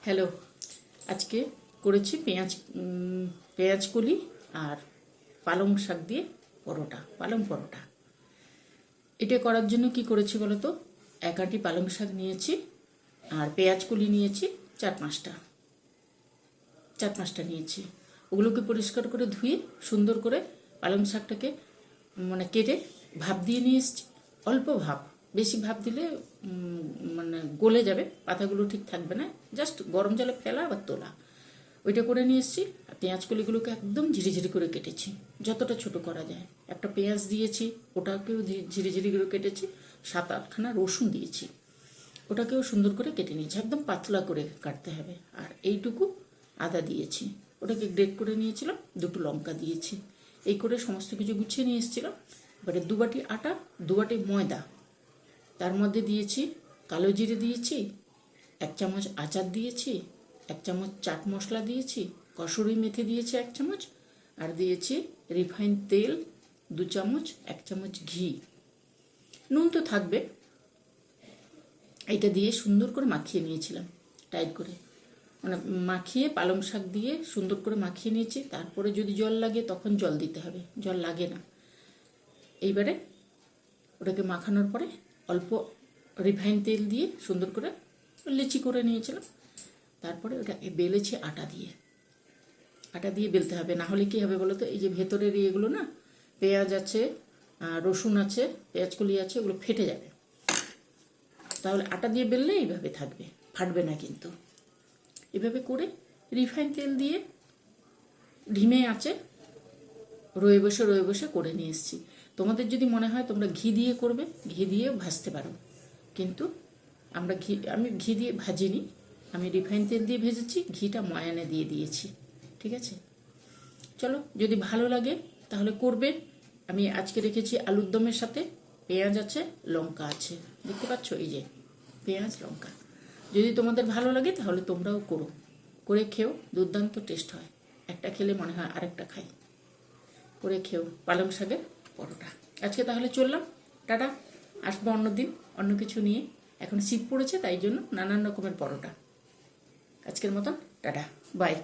Hello, আজকে করেছি পেঁয়াজ কলি আর পালং শাক দিয়ে পরোটা, পালং পরোটা। এটা করার জন্য কি করেছি বলো তো? এক আঁটি পালং শাক নিয়েছি আর পেঁয়াজ কলি নিয়েছি চার পাঁচটা নিয়েছি। ওগুলোকে পরিষ্কার করে ধুয়ে সুন্দর করে পালং শাকটাকে কেটে ভাপ দিয়ে নিয়ে এসেছি। অল্প ভাপ, বেশি ভাপ দিলে গলে যাবে, পাতাগুলো ঠিক থাকবে না। জাস্ট গরম জলে ফেলা আবার তোলা, ওইটা করে নিয়ে এসেছি। আর পেঁয়াজ কলিগুলোকে একদম ঝিরিঝিরি করে কেটেছি, যতটা ছোট করা যায়। একটা পেঁয়াজ দিয়েছি, ওটাকেও ঝিরিঝিরি করে কেটেছি। 7-8খানা রসুন দিয়েছি, ওটাকেও সুন্দর করে কেটে নিয়েছি। একদম পাতলা করে কাটতে হবে। আর এইটুকু আদা দিয়েছি, ওটাকে গ্রেট করে নিয়েছিলাম। 2টো লঙ্কা দিয়েছি। এই করে সমস্ত কিছু গুছিয়ে নিয়ে এসেছিলাম। এবারে 2 বাটি আটা, 2 বাটি ময়দা, তার মধ্যে দিয়েছি কালো জিরে দিয়েছি, 1 চামচ আচার দিয়েছি, 1 চামচ চাট মশলা দিয়েছি, কসুরি মেথি দিয়েছি 1 চামচ, আর দিয়েছি রিফাইন তেল 2 চামচ, 1 চামচ ঘি, নুন তো থাকবে। এটা দিয়ে সুন্দর করে মাখিয়ে নিয়েছিলাম, টাইট করে মাখিয়ে পালং শাক দিয়ে সুন্দর করে মাখিয়ে নিয়েছি। তারপরে যদি জল লাগে তখন জল দিতে হবে, জল লাগে না। এইবারে ওটাকে মাখানোর পরে অল্প রিফাইন তেল দিয়ে সুন্দর করে লেচি করে নিয়েছিলাম। তারপরে ওটাকে বেলেছি আটা দিয়ে বেলতে হবে। না হলে কী হবে বলো তো? এই যে ভেতরের ইয়েগুলো না, পেঁয়াজ আছে, রসুন আছে, পেঁয়াজ কলি আছে, ওগুলো ফেটে যাবে। তাহলে আটা দিয়ে বেললে এইভাবে থাকবে, ফাটবে না। কিন্তু এভাবে করে রিফাইন তেল দিয়ে ঢিমে আছে রয়ে বসে করে নিয়ে এসেছি। তোমাদের যদি মনে হয় তোমরা ঘি দিয়ে করবে, ঘি দিয়ে ভাজতে পারো, কিন্তু আমি ঘি দিয়ে ভাজিনি, আমি রিফাইন তেল দিয়ে ভেজেছি। ঘিটা ময়ানে দিয়ে দিয়েছি। ঠিক আছে, চলো, যদি ভালো লাগে তাহলে করবে। আমি আজকে রেখেছি আলুর দমের সাথে পেঁয়াজ আছে, লঙ্কা আছে, দেখতে পাচ্ছ? এই যে পেঁয়াজ লঙ্কা। যদি তোমাদের ভালো লাগে তাহলে তোমরাও করে খেও, দুর্দান্ত টেস্ট হয়। একটা খেলে মনে হয় আরেকটা খাই। করে খেও পালং শাকের পরোটা। আজকে তাহলে চললাম, টাটা। আসবো অন্যদিন অন্য কিছু নিয়ে। এখন শীত পড়েছে, তাই জন্য নানান রকমের পরোটা। আজকের মতন টাটা, বাই।